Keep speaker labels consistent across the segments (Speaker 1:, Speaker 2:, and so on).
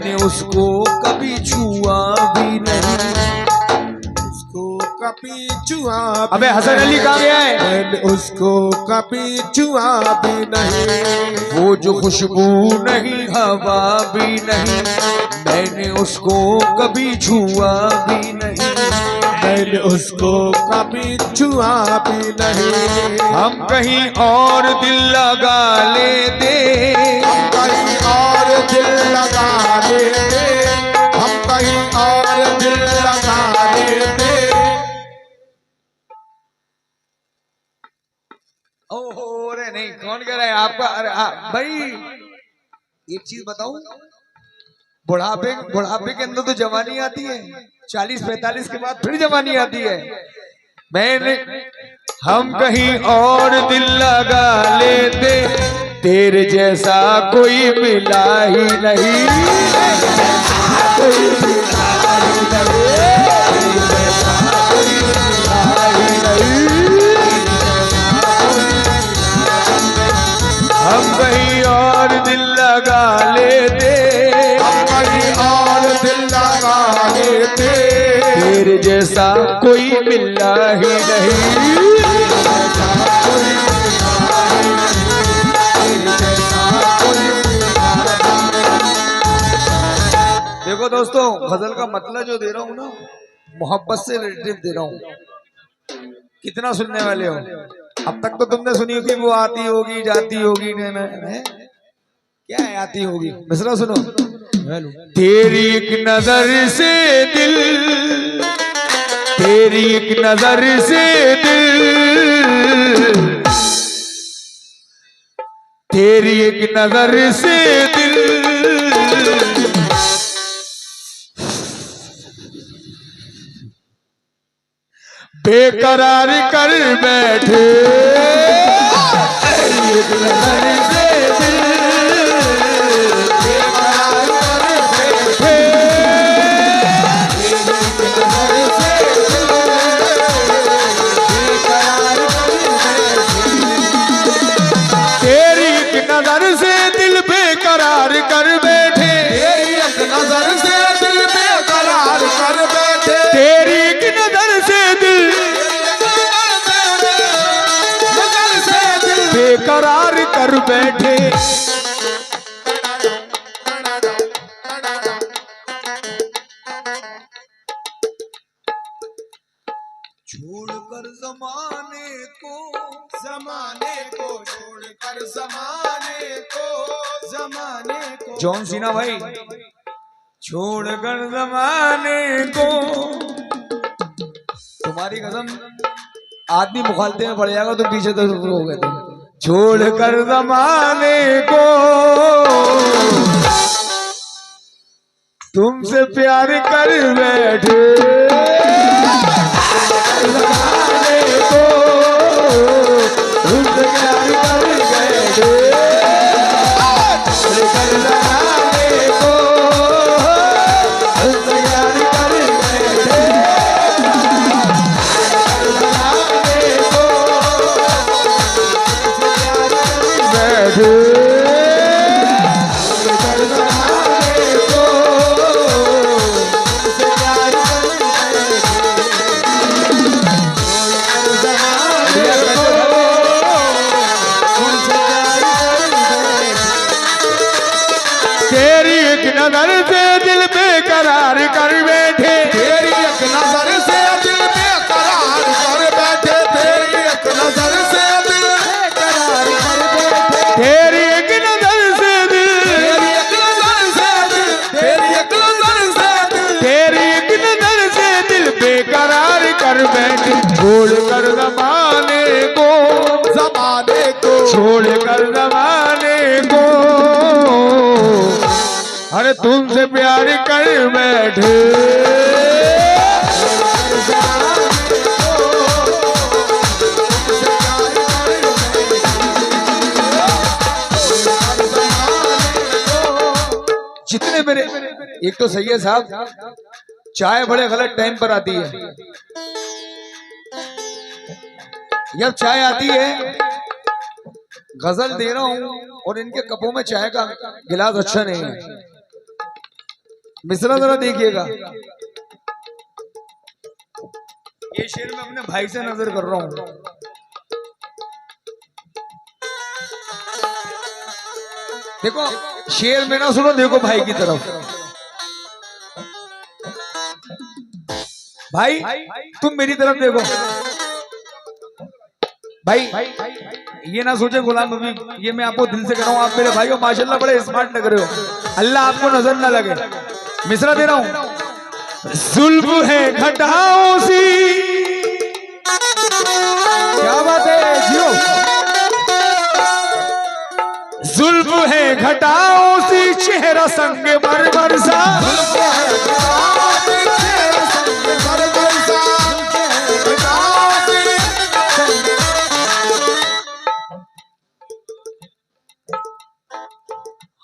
Speaker 1: मैंने उसको कभी छुआ भी नहीं,
Speaker 2: उसको कभी छुआ
Speaker 1: अबे हसन अली कहाँ गया है?
Speaker 2: मैंने उसको कभी छुआ भी नहीं,
Speaker 1: वो जो खुशबू नहीं हवा भी नहीं, मैंने उसको कभी छुआ भी नहीं,
Speaker 2: मैंने उसको कभी छुआ भी नहीं।
Speaker 1: हम कहीं और दिल लगा लेते,
Speaker 2: कहीं और दिल लगा लेते, हम कहीं और दिल लगा लेते।
Speaker 1: ओहो अरे नहीं, कौन कह रहा है आपका? अरे भाई एक चीज बताऊं, बुढ़ापे के अंदर तो जवानी आती है, 40-45 के बाद फिर जवानी आती है। मैंने हम कहीं और दिल लगा लेते, तेरे जैसा कोई मिला ही नहीं, कोई मिला ही नहीं। हम कहीं और दिल लगा लेते,
Speaker 2: हम कहीं और दिल लगा लेते,
Speaker 1: तेरे जैसा कोई मिला ही नहीं। देखो दोस्तों, गजल का मतलब जो दे रहा हूँ ना, मोहब्बत से रिलेटेड दे रहा हूँ। कितना सुनने वाले हो? अब तक तो तुमने सुनी होगी वो आती होगी जाती होगी, क्या है आती होगी? मिसरा सुनो। तेरी एक नजर से दिल, तेरी एक नजर से दिल, तेरी एक नजर से दिल, बेकरार कर बैठे, एक नजर से दिल बेकरार कर बैठे, तेरी एक नजर से दिल बेकरार कर बैठे,
Speaker 2: तेरी एक नजर से दिल बेकरार कर बैठे,
Speaker 1: तेरी एक नजर से दिल बेकरार कर बैठे। छोड़कर जमाने को,
Speaker 2: जमाने को छोड़कर जमाने को, जमाने को।
Speaker 1: जॉन सीना भाई, छोड़कर जमाने को, तुम्हारी कसम आदमी मुखालते में पड़ जाएगा, तुम पीछे तो हो गए तुम। छोड़कर जमाने को, तुमसे प्यार कर बैठे, जमाने को, तुमसे प्यार कर बैठे, छोड़कर जमाने को, तुमसे प्यार कर बैठे, तेरी एक नजर से दिल बेकरार कर बैठे,
Speaker 2: तेरी एक नजर से दिल बेकरार कर बैठे, तेरी एक नजर से दिल बेकरार कर बैठे,
Speaker 1: तेरी एक नजर से दिल,
Speaker 2: तेरी एक नजर से दिल, तेरी एक नजर से दिल,
Speaker 1: तेरी एक नजर से दिल बेकरार कर बैठे। छोड़कर जमाने को,
Speaker 2: जमाने को
Speaker 1: छोड़कर जमाने को, अरे तुमसे प्यार कर बैठे, जितने मेरे, एक तो सही है साहब, चाय बड़े गलत टाइम पर आती है। जब चाय आती है, गजल दे रहा हूं और इनके कपों में चाय का गिलास अच्छा नहीं है, मिश्रा जरा देखिएगा, ये शेर मैं अपने भाई से नजर कर रहा हूं। देखो शेर में ना सुनो, देखो भाई की तरफ। भाई तुम मेरी तरफ देखो। भाई ये ना सोचे गुलाम नबी, ये मैं आपको दिल से कह रहा हूँ, आप मेरे भाई हो, माशाल्लाह बड़े स्मार्ट लग रहे हो, अल्लाह आपको नजर ना लगे। मिसरा दे रहा हूं। जुल्फ है घटाओं सी, क्या बात है जियो। जुल्फ है घटाओं सी, चेहरा संग मरमर सा।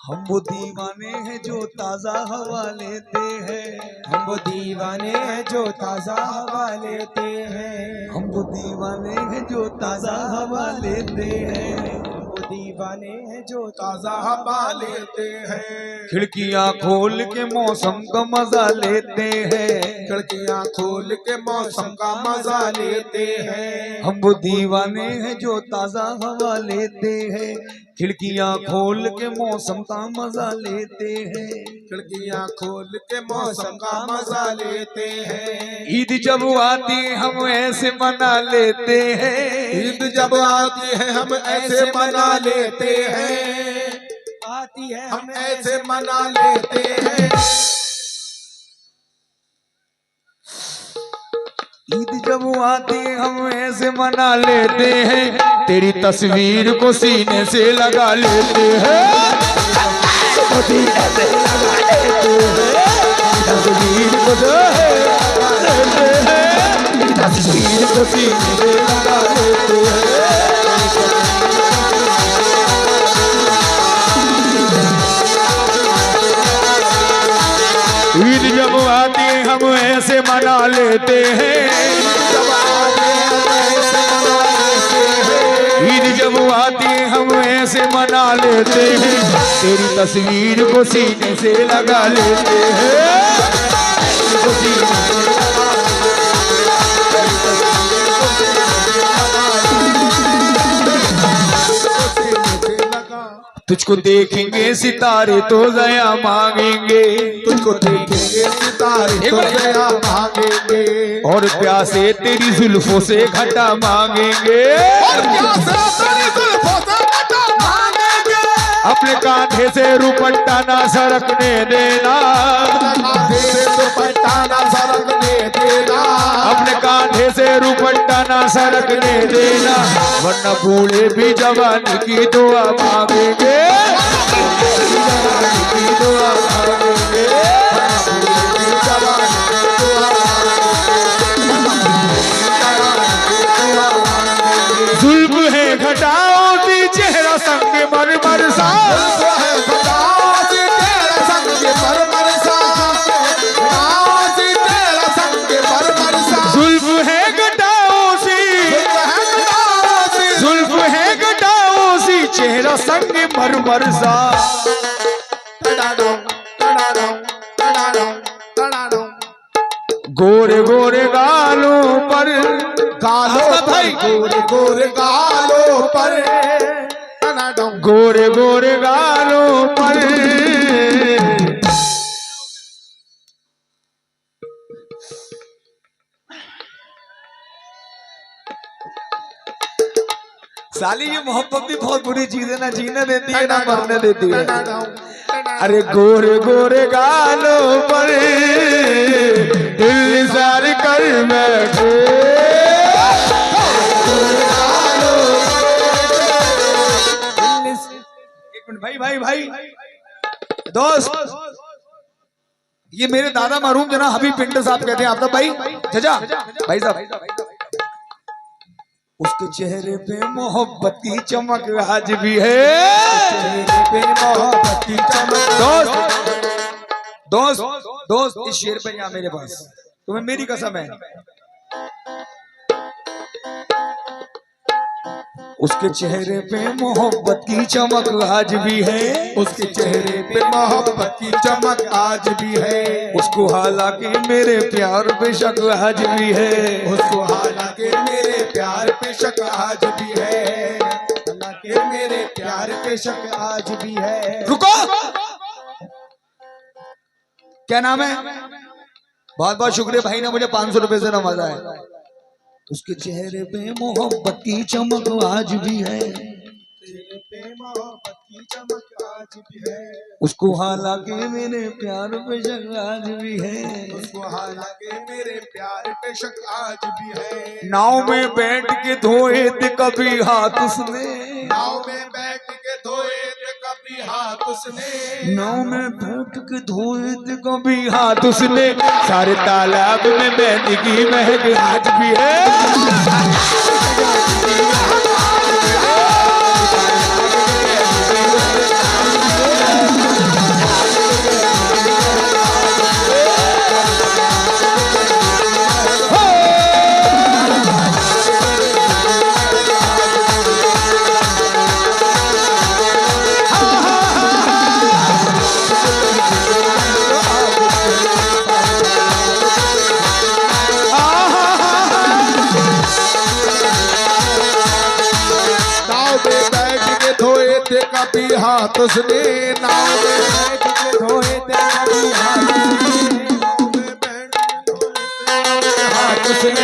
Speaker 1: हम वो दीवाने हैं जो ताजा हवा लेते हैं,
Speaker 2: हम वो दीवाने हैं जो ताजा हवा लेते हैं,
Speaker 1: हम वो दीवाने हैं जो ताजा हवा लेते हैं,
Speaker 2: वो दीवाने हैं जो ताजा हवा लेते हैं।
Speaker 1: खिड़कियां खोल के मौसम का मजा लेते हैं,
Speaker 2: खिड़कियां खोल के मौसम का मजा लेते हैं,
Speaker 1: हम वो दीवाने हैं जो ताजा हवा लेते हैं, खिड़कियां खोल के मौसम का मजा लेते हैं,
Speaker 2: खिड़कियां खोल के मौसम का मजा लेते हैं।
Speaker 1: ईद जब आती हम ऐसे मना लेते हैं,
Speaker 2: ईद जब आती है हम ऐसे मना लेते हैं,
Speaker 3: आती है
Speaker 2: हम ऐसे मना लेते हैं।
Speaker 1: ईद जब आती हम ऐसे मना लेते हैं, तेरी तस्वीर को सीने से लगा लेते हैं, सीने से लगा लेते हैं, तस्वीर को लगा लेते हैं, तस्वीर को सीने से लगा लेते हैं। ईद जब आती हम ऐसे मना लेते हैं, ईद जब आती हम ऐसे मना लेते हैं, तेरी तस्वीर को सीने से लगा लेते हैं, तुझको देखेंगे सितारे तो दया मांगेंगे,
Speaker 2: तुझको देखेंगे सितारे तो दया मांगेंगे,
Speaker 1: और प्यासे तेरी जुल्फों से घटा मांगेंगे,
Speaker 2: और प्यासे तेरी जुल्फों से घटा मांगेंगे,
Speaker 1: अपने कांधे से रुपट्टा ना सरकने देना,
Speaker 2: कांधे से दुपट्टा ना सरकने देना,
Speaker 1: अपने कांधे से रुपट्टा ना सरकने देना, वरना बूढ़े भी जवानी की दुआ मांगेंगे, जवानी की दुआ मांगेंगे, जुल्फ है घटाओ दी, चेहरा संग मरमर सा, जुल्फ है घटाओ सी, जुल्फ है घटाओ सी, चेहरा संग मरमर सा। गोरे गोरे गालों पर,
Speaker 2: गालों पर, गोरे गोरे गालों पर,
Speaker 1: गोरे गोरे गालों पर, साली ये मोहब्बत भी बहुत बुरी चीज है, ना जीने देती है ना मरने देती है। अरे गोरे गोरे गालों पर दिल सार कर बैठे, एक मिनट भाई भाई भाई दोस्त, ये मेरे दादा मरहूम जना हबीब पिंटर साहब कहते हैं, आपका भाई चाचा भाई साहब, उसके चेहरे पे मोहब्बत की चमक आज भी है,
Speaker 2: चेहरे पे मोहब्बत की चमक।
Speaker 1: दोस्त दोस्त दोस्त इस शेर पे यहाँ मेरे पास, तुम्हें मेरी कसम है, उसके चेहरे पे मोहब्बत की चमक आज भी है।
Speaker 2: उसके चेहरे पे मोहब्बत की चमक आज भी है।
Speaker 1: उसको हालांकि मेरे प्यार पे शक आज भी है।
Speaker 2: उसको हालांकि मेरे प्यार पे शक आज भी है। हालांकि मेरे प्यार पे शक आज भी है।
Speaker 1: रुको, क्या नाम है? बहुत बहुत शुक्रिया भाई ने मुझे 500 रुपए से नवाजा है। उसके चेहरे पे मोहब्बत की चमक आज भी है।
Speaker 2: चेहरे पे मोहब्बत की चमक आज भी है।
Speaker 1: उसको हालांकि मेरे प्यार पे शक आज भी है।
Speaker 2: उसको हालांकि मेरे प्यार पे शक आज भी है।
Speaker 1: नाव में बैठ के धोए थे कभी हाथ उसने।
Speaker 2: नाव में बैठ के धोए थे कभी हाथ उसने।
Speaker 1: नाव में बैठ के धोए थे कभी हाथ उसने। सारे तालाब में मेहंदी की महक आज भी है।
Speaker 2: कभी हाथ उसने। नाव में बैठ के धोए थे कभी हाथ उसने।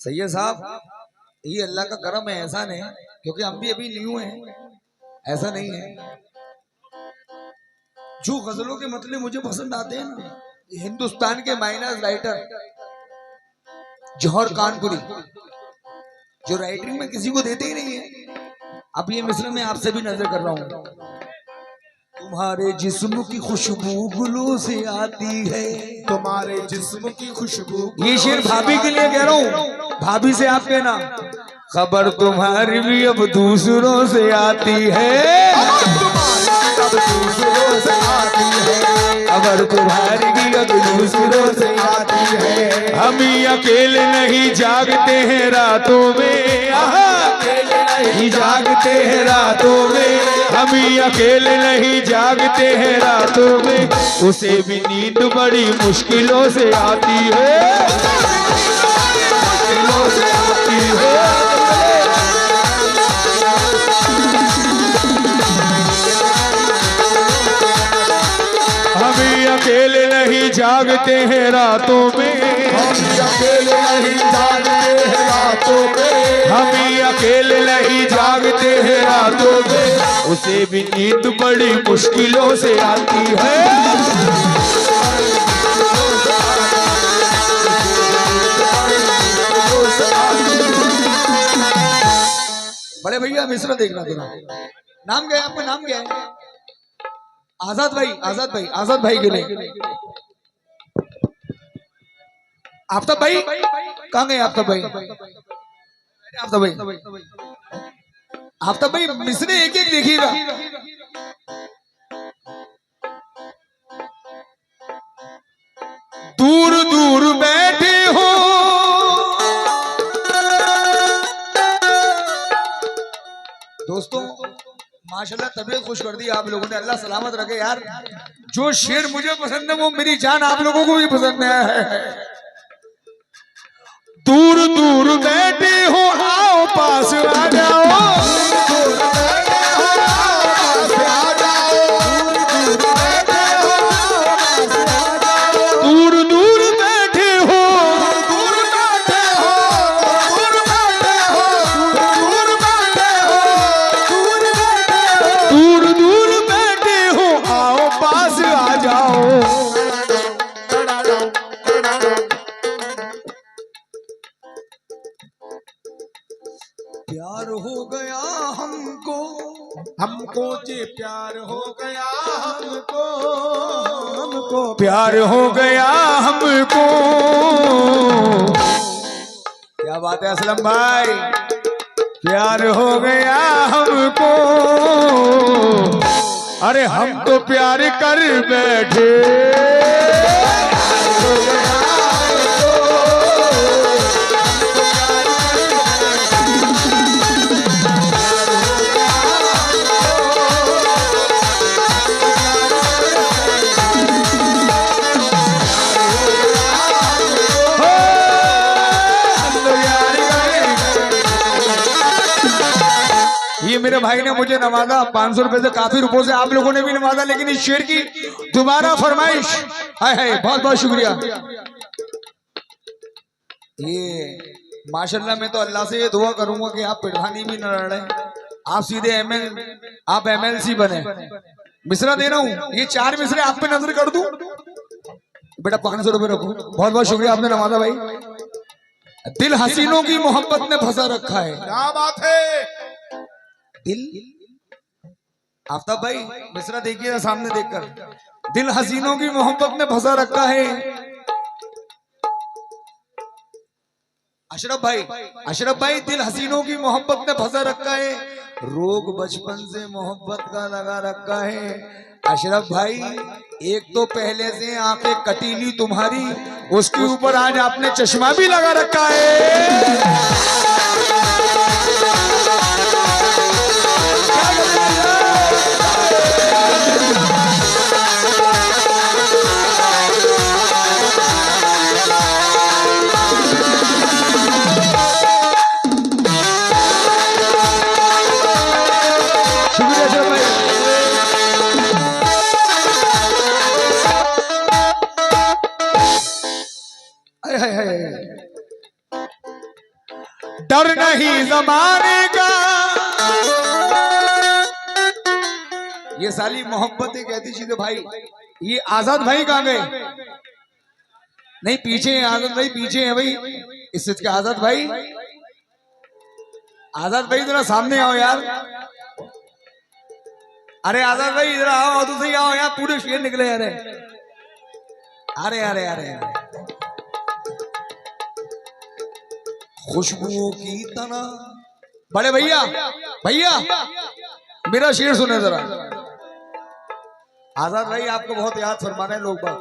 Speaker 1: सही है साहब, ये अल्लाह का करम है, ऐसा नहीं क्योंकि हम भी अभी न्यू हैं, ऐसा नहीं है। जो गजलों के मतलब मुझे पसंद आते हैं ना, हिंदुस्तान के माइनस राइटर जौहर कानपुरी, जो राइटिंग में किसी को देते ही नहीं है। अब ये मिस्र में आपसे भी नजर कर रहा हूँ। तुम्हारे जिस्म की खुशबू गुलों से आती है।
Speaker 2: तुम्हारे जिस्म की खुशबू।
Speaker 1: ये शेर भाभी के लिए कह रहा हूँ, भाभी से आप कहना, खबर तुम्हारी भी अब दूसरों से आती है।
Speaker 2: अब दूसरों से आती है।
Speaker 1: खबर तुम्हारी भी अब दूसरों से
Speaker 2: आती है।
Speaker 1: हम ही अकेले नहीं जागते हैं रातों में। नहीं जागते हैं रातों में। हम ही अकेले नहीं जागते हैं रातों में। उसे भी नींद बड़ी मुश्किलों से आती है। मुश्किलों से आती है। हम ही अकेले नहीं जागते हैं रातों में।
Speaker 2: हम अकेले नहीं जागते हैं रातों में।
Speaker 1: हम ही अकेले नहीं जागते हैं रातों में। उसे भी नींद बड़ी मुश्किलों से आती है। बड़े भैया मिश्रा देखना देना। नाम क्या है आपका? नाम क्या है? आजाद भाई, आजाद भाई, आजाद भाई के लिए। आफ्ताब भाई कहाँ गए? आफ्ताब भाई, आफ्ताब भाई, आफ्ताब भाई मिसरे एक एक देखिएगा। दूर दूर बैठे हो दोस्तों, माशाल्लाह तबीयत खुश कर दी आप लोगों ने, अल्लाह सलामत रखे यार। जो शेर मुझे पसंद है वो मेरी जान आप लोगों को भी पसंद है। दूर दूर बैठे हो आओ पास आ जाओ। दूर दूर बैठे हो, दूर दूर बैठे हो आओ पास आ जाओ। प्यार हो गया हमको,
Speaker 2: हमको जे प्यार हो गया हमको।
Speaker 1: हमको प्यार हो गया हमको। क्या बात है असलम भाई, प्यार हो गया हमको। अरे हम तो प्यार कर बैठे। भाई ने मुझे नवाजा 500 रुपए से, काफी रुपयों से आप लोगों ने भी नवाजा, लेकिन इस शेर की दोबारा फरमाइश है। बहुत बहुत शुक्रिया। ये माशाल्लाह, मैं तो अल्लाह से ये दुआ करूंगा कि आप पिड़धानी भी न लड़े, आप सीधे आप MLC बने। मिसरा दे रहा हूँ, ये 4 मिसरे आप पे नजर कर दूं। बेटा 500 रुपए रखो। बहुत बहुत शुक्रिया, आपने नवाजा भाई। दिल हसीनों की मोहब्बत ने फंसा रखा है।
Speaker 2: क्या बात है।
Speaker 1: दिल, आफ्ताब भाई मिसरा देखिए सामने देखकर। दिल हसीनों की मोहब्बत ने फंसा रखा है। अशरफ भाई दिल हसीनों की मोहब्बत ने फंसा रखा है। रोग बचपन से मोहब्बत का लगा रखा है। अशरफ भाई, एक तो पहले से आंखें कटीली तुम्हारी, उसके ऊपर आज आपने चश्मा भी लगा रखा है। शुक्रिया अशरफ भाई। डर नहीं जमाने का, ये साली मोहब्बत कहती चीजें भाई। ये आजाद भाई कहाँ गए? नहीं पीछे हैं आजाद भाई, पीछे हैं भाई। इस चीज के आजाद भाई, आजाद भाई जरा सामने आओ यार। अरे आजाद भाई इधर आओ, तो सही आओ यार, पूरे शेर निकले यार। अरे अरे अरे खुशबुओं की तरह। बड़े भैया, भैया मेरा शेर सुने जरा। आजाद भाई आपको बहुत याद फरमा रहे हैं लोग बात।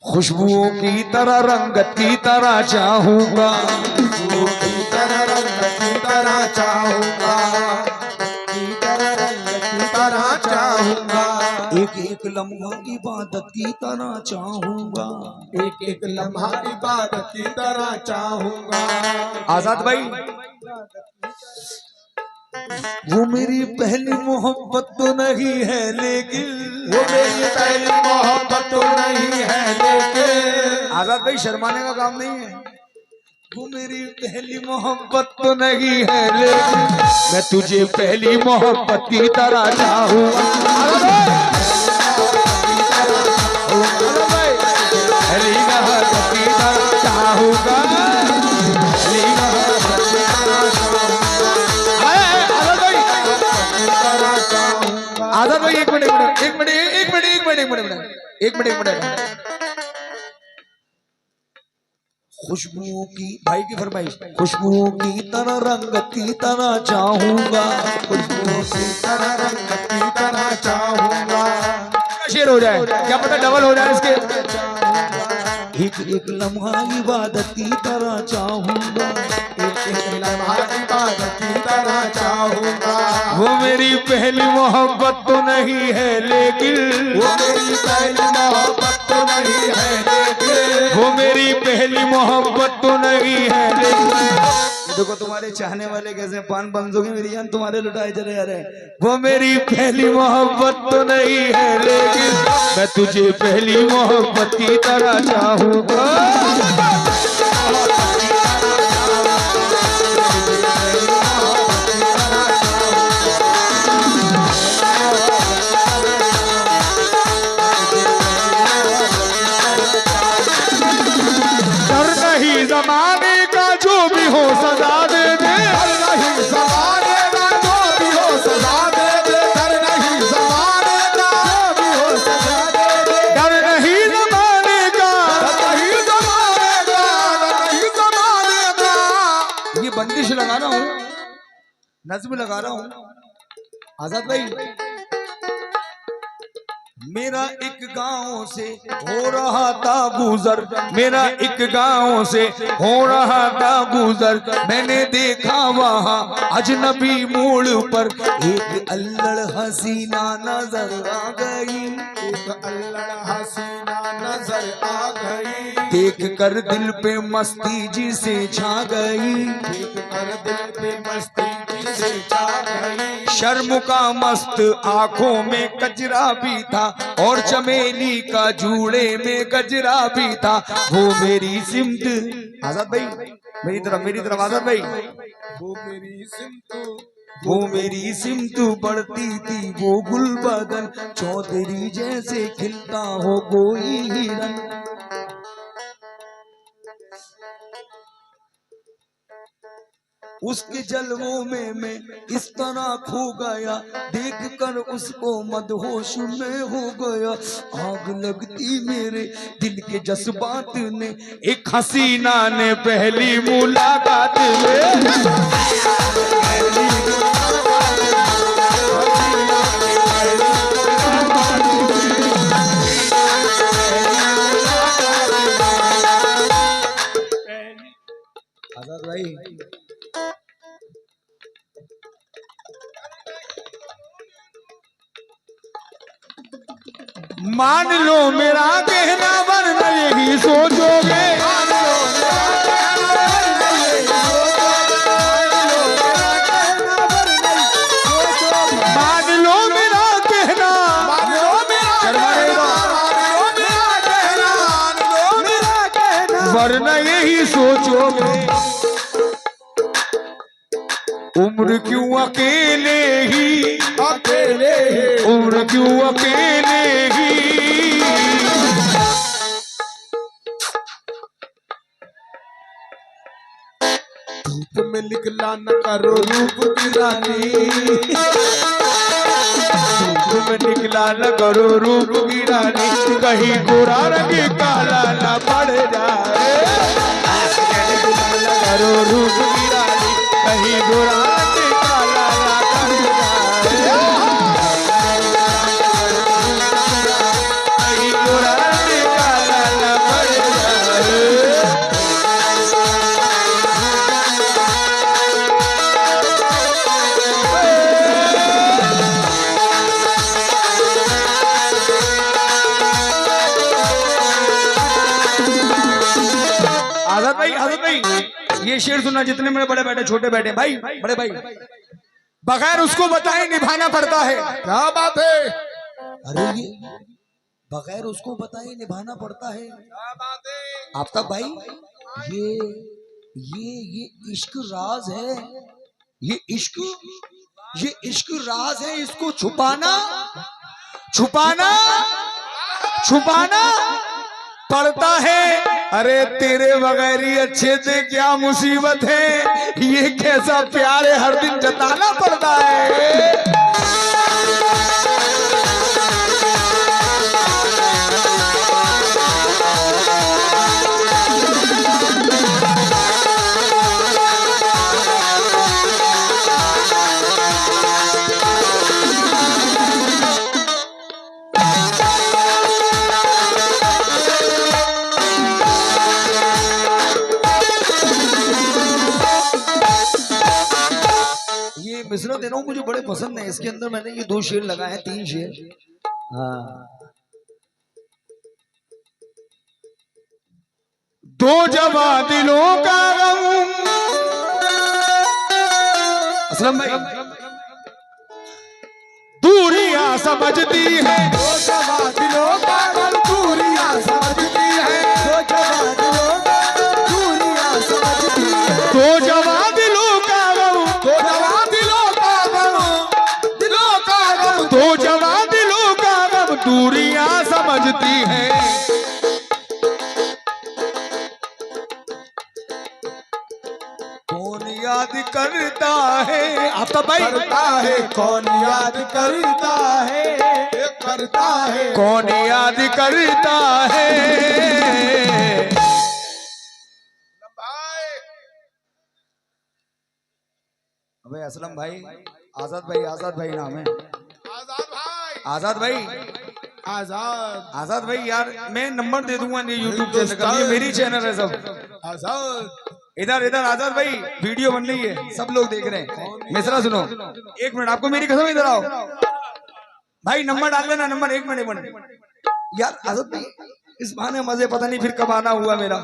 Speaker 1: खुशबुओं की तरह रंगत की तरह चाहूंगा,
Speaker 2: खुशबुओं की तरह रंगत की तरह चाहूंगा, की तरह रंगत की तरह चाहूंगा।
Speaker 1: एक एक लम्हा इबादत की तरह चाहूंगा,
Speaker 2: एक एक लम्हा इबादत की तरह चाहूंगा।
Speaker 1: आजाद भाई, वो मेरी पहली मोहब्बत तो नहीं है लेकिन,
Speaker 2: वो मेरी पहली मोहब्बत तो नहीं है लेकिन।
Speaker 1: आजाद भाई शर्माने का काम नहीं है। वो मेरी पहली मोहब्बत तो नहीं है लेकिन, मैं तुझे पहली मोहब्बत की तरह चाहूंगा। पहली मोहब्बत की तरह चाहूंगा। आजाद भाई एक मिनट एक मिनट एक मिनट एक मिनट एक मिनट एक मिनट एक मिनट। खुशबुओं की, भाई की फरमाइश, खुशबुओं की तरह रंगत की तरह चाहूंगा,
Speaker 2: खुशबुओं की तरह रंगत की तरह चाहूंगा।
Speaker 1: शेर हो जाए, क्या पता डबल हो जाए इसके। एक एक लम्हा इबादत की तरह चाहूंगा,
Speaker 2: एक एक लम्हा इबादत की तरह चाहूंगा।
Speaker 1: वो मेरी पहली मोहब्बत तो नहीं है लेकिन,
Speaker 2: वो मेरी पहली मोहब्बत तो नहीं है लेकिन,
Speaker 1: वो मेरी पहली मोहब्बत तो नहीं है लेकिन। देखो तुम्हारे चाहने वाले कैसे पान बंदोगे, मेरी जान तुम्हारे लुटाए चले जा रहे हैं। वो मेरी पहली मोहब्बत तो नहीं है लेकिन, मैं तुझे पहली मोहब्बत की तरह चाहूंगा। डर नहीं जमाने का जो भी हो सजा दे दे,
Speaker 2: डर नहीं ज़माने का जो भी हो सजा दे दे, डर नहीं ज़माने का जो भी हो सजा दे दे,
Speaker 1: डर नहीं जमाने का,
Speaker 2: डर नहीं ज़माने का, डर नहीं ज़माने का।
Speaker 1: ये बंदिश लगा रहा हूँ, नज्म लगा रहा हूँ। आजाद भाई मेरा एक गांव से हो रहा था गुजर, मेरा एक गांव से हो रहा था गुजर, मैंने देखा वहाँ अजनबी मोड़ पर एक अल्लड़ हसीना नजर आ गई,
Speaker 2: एक अल्लड़ हसीना नजर आ गई,
Speaker 1: देख कर दिल पे मस्ती जी से छा गई,
Speaker 2: देख कर दिल पे मस्ती से छा गई।
Speaker 1: शर्म का मस्त आंखों में कजरा भी था और चमेली का जूड़े में गजरा भी था, वो मेरी सिमत। आजाद भाई मेरी तरफ आजाद भाई।
Speaker 2: वो मेरी सिमत,
Speaker 1: वो मेरी सिमत बढ़ती थी वो गुल बदन, चौधरी जैसे खिलता हो कोई हिरन। उसके जलवों में मैं इस तरह खो गया, देखकर उसको मदहोश में हो गया, आग लगती मेरे दिल के जज्बात ने, एक हसीना ने पहली मुलाकात में। आजाद भाई मान लो मेरा कहना वरना यही सोचोगे, मान लो मेरा कहना वरना यही सोचोगे, उम्र क्यों अकेले ही,
Speaker 2: अकेले
Speaker 1: उम्र क्यों अकेले ही।
Speaker 2: धूप में निकला न करो रूप की रानी,
Speaker 1: धूप में निकला न करो रूप की रानी, कहीं गोरा रंग काला न पड़ जाए, करो रूप की रानी, कहीं गोरा रंग काला न पड़ जाए, कहीं गोरा रंग काला न पड़ जाए। आजाद भाई ये शेर सुनना, जितने मेरे बड़े बैठे छोटे बैठे भाई, बड़े भाई, बगैर उसको बताए निभाना पड़ता है।
Speaker 2: क्या बात है,
Speaker 1: अरे ये बगैर उसको बताए निभाना पड़ता है।
Speaker 2: क्या बात है।
Speaker 1: आफ्ताब भाई ये इश्क राज है, ये इश्क राज है, इसको छुपाना छुपाना छुपाना पड़ता है। अरे तेरे बगैर ही अच्छे से क्या मुसीबत है, ये कैसा प्यार है हर दिन जताना पड़ता है। मिश्रा दे रहा हूँ, मुझे बड़े पसंद है। इसके अंदर मैंने ये 2 शेर लगाए हैं, 3 शेर। हाँ, 2 जवा दिलों का गम। असलम भाई दूरियां समझती है,
Speaker 2: 2 जवा दिलों का गम दूरियां समझती है, 2 जवा दिलों का दूरियां समझती है,
Speaker 1: 2 जवा दिलों का गम,
Speaker 2: 2 जवा दिलों का गम, दिलों का गम,
Speaker 1: 2 जवा दिलों का गम दूरियां समझती है। कौन याद करता है, आफ्ताब भाई
Speaker 2: करता है कौन याद करता है, करता है
Speaker 1: कौन याद करता है। अबे असलम भाई, आजाद भाई नाम है,
Speaker 2: आजाद भाई,
Speaker 1: आजाद भाई
Speaker 2: आजाद
Speaker 1: आजाद भाई यार मैं नंबर दे दूंगा ये यूट्यूब चैनल का, ये मेरी चैनल है सब।
Speaker 2: आजाद
Speaker 1: इधर इधर आजाद भाई वीडियो बन रही है, सब लोग देख रहे हैं। मिश्रा सुनो, एक मिनट, आपको मेरी कसम, इधर आओ भाई, नंबर डाल लेना, नंबर, एक मिनट यार। आजाद भाई इस बहाने मजे, पता नहीं फिर कब आना हुआ मेरा।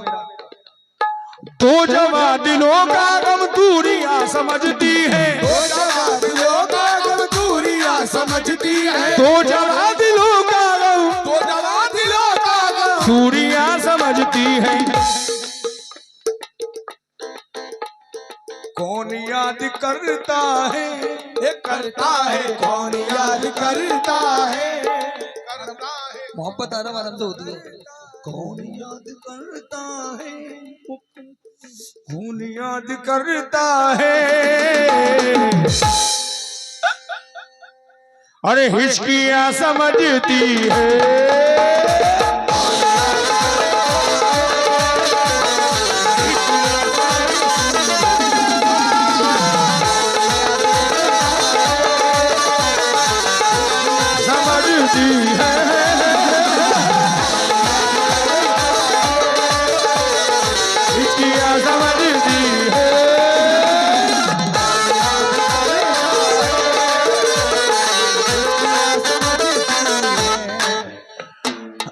Speaker 2: दो जवा दिलों का गम दूरियां समझती है, दो जवा दिलों का गम दूरियां समझती है,
Speaker 1: दो जवा दिलों का गम,
Speaker 2: दो जवा दिलों का गम
Speaker 1: दूरियां समझती है। कौन याद करता है,
Speaker 2: करता है, कौन याद करता है,
Speaker 1: मोहब्बत आराम आराम से होती है। कौन याद करता है, कौन याद करता है,
Speaker 2: अरे हिचकियां समझती है, समझती है,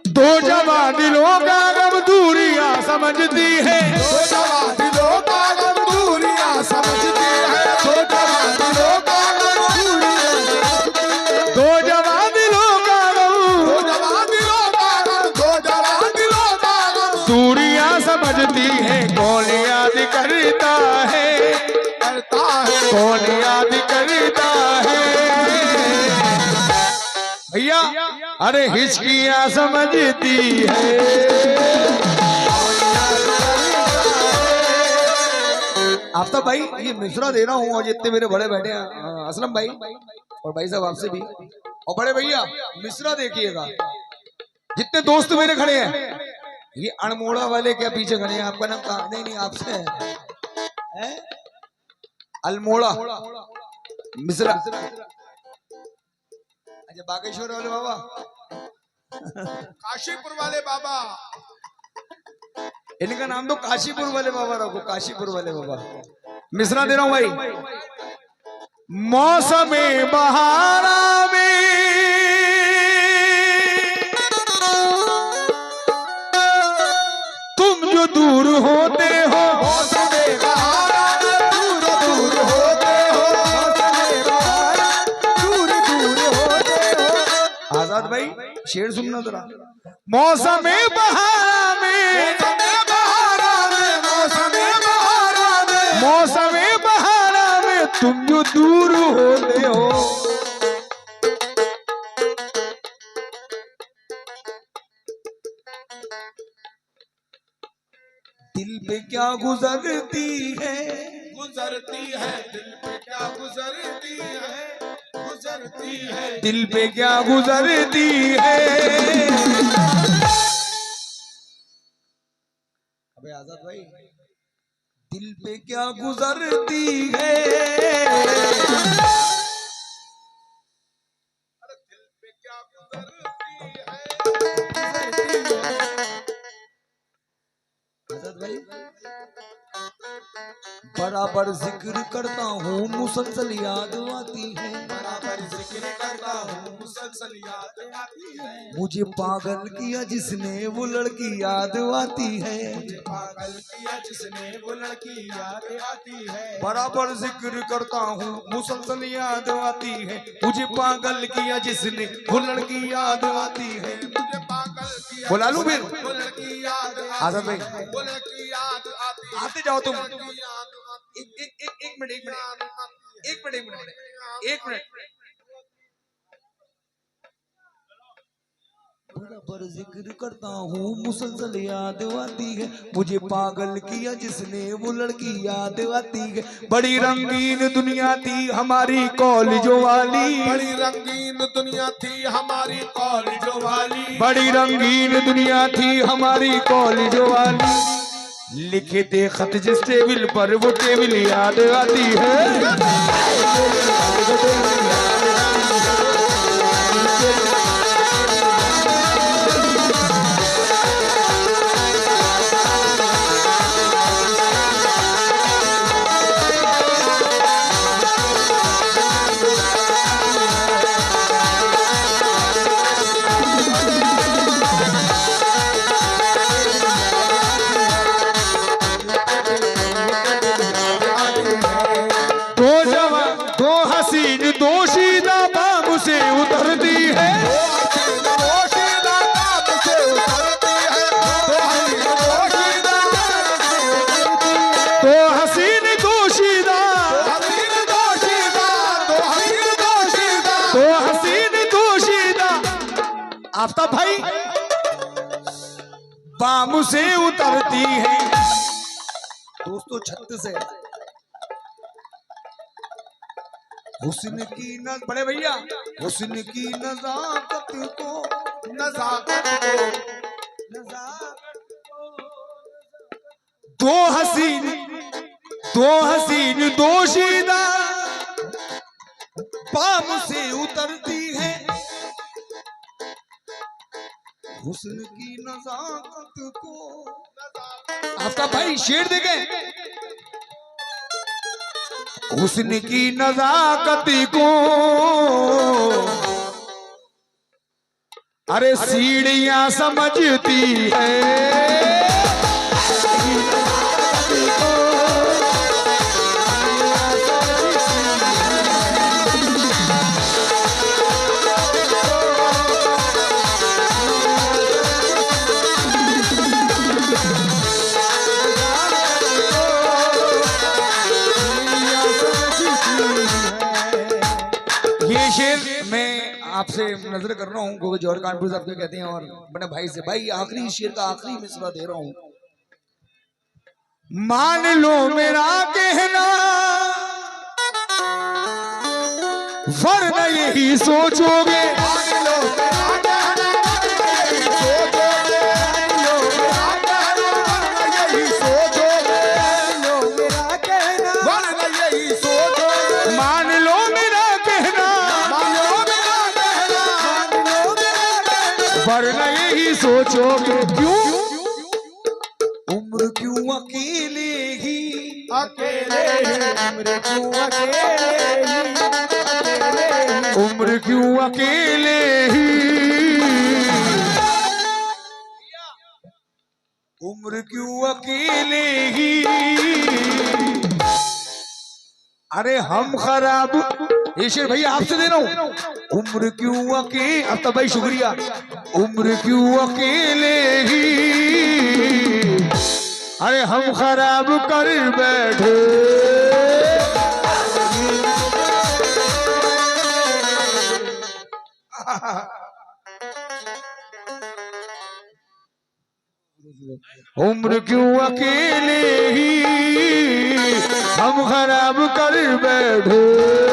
Speaker 2: दो जवा दिलों का गम दूरियां समझती है, दो जवा दिलों का गम दूरियां,
Speaker 1: दो जवा दिलों का गम,
Speaker 2: दो जवा दिलों का गम, दो जवा दिलों का गम
Speaker 1: दूरियां समझती है। कौन याद करता है,
Speaker 2: करता है,
Speaker 1: कौन याद करता है भैया, अरे हिचकियां समझती है। आफ्ताब भाई ये मिश्रा दे रहा हूँ, और जितने मेरे बड़े बैठे हैं, असलम भाई और भाई साहब आपसे भी, और बड़े भैया मिश्रा देखिएगा, जितने दोस्त मेरे खड़े हैं। ये अनमोड़ा वाले क्या पीछे खड़े हैं, आपका नाम कहा? नहीं आपसे है अल्मोड़ा मिश्रा। अच्छा बागेश्वर वाले बाबा,
Speaker 2: काशीपुर वाले बाबा,
Speaker 1: इनका नाम तो काशीपुर वाले बाबा रखो, काशीपुर वाले बाबा। मिश्रा दे रहा हूं भाई। मौसम बहारा में तुम जो दूर होते हो,
Speaker 2: मौसम बहारा में दूर दूर होते हो, दूर दूर होते हो।
Speaker 1: आजाद भाई शेर सुनना जरा। मौसम बहारा में, मौसम बहारा में तुम जो दूर होते हो, दिल पे क्या गुजरती है,
Speaker 2: गुजरती है, दिल पे क्या गुजरती है, गुजरती है,
Speaker 1: दिल पे क्या गुजरती है। अबे आजाद भाई, दिल पे क्या गुजरती है,
Speaker 2: दिल पे क्या गुजरती है।
Speaker 1: आजाद भाई बराबर जिक्र करता हूँ, मुसलसल याद आती है,
Speaker 2: बराबर जिक्र करता हूँ, मुसलसल याद आती है,
Speaker 1: मुझे पागल किया जिसने वो लड़की याद आती है,
Speaker 2: पागल किया जिसने वो लड़की याद आती है,
Speaker 1: बराबर जिक्र करता हूँ, मुसलसल याद आती है, मुझे पागल किया जिसने वो लड़की याद आती है।
Speaker 2: मुझे पागल किया
Speaker 1: बुला लूं फिर?
Speaker 2: वो लड़की याद
Speaker 1: आजाद भाई
Speaker 2: वो लड़की याद आती है,
Speaker 1: आते जाओ तुम।
Speaker 2: लड़की याद आती
Speaker 1: एक मिनट बराबर जिक्र करता हूँ, मुसलसल याद आती है, मुझे पागल किया जिसने वो लड़की याद आती है। बड़ी रंगीन दुनिया थी हमारी कॉलेजों वाली,
Speaker 2: बड़ी रंगीन दुनिया थी हमारी कॉलेजों वाली,
Speaker 1: बड़ी रंगीन दुनिया थी हमारी कॉलेजों वाली, लिखे थे खत जिस टेबल पर वो टेबल याद आती है।
Speaker 2: से उतरती है तो हसीन दोशीदा तो हसीन दोशीदा आफ्ताब भाई बाम से उतरती है।
Speaker 1: दोस्तों 36 है। हुस्न की न बड़े भैया हुस्न की नजाकत को
Speaker 2: दो हसीन दोशीदा
Speaker 1: पाम से उतरती है। हुस्न की नजाकत को आफ्ताब भाई शेर देखे।
Speaker 2: हुस्न की नजाकत को अरे सीढ़ियां समझती है
Speaker 1: ये शेर मैं आपसे नजर कर रहा हूँ क्योंकि जौहर कानपुर साहब कहते हैं और बड़े भाई से भाई आखिरी शेर का आखिरी मिसरा दे रहा हूँ।
Speaker 2: मान लो मेरा कहना वरना यही सोचोगे मान लो मेरा कहना वरना यही सोचोगे। क्यों
Speaker 1: उम्र क्यों अकेले ही
Speaker 2: उम्र क्यों अकेले ही
Speaker 1: उम्र क्यों अकेले ही
Speaker 2: अरे हम खराब
Speaker 1: ये शेर भैया आपसे दे रहा हूँ। उम्र क्यों अकेले आफ्ताब भाई शुक्रिया।
Speaker 2: उम्र क्यों अकेले ही अरे हम खराब कर बैठे उम्र क्यों अकेले ही हम खराब कर बैठे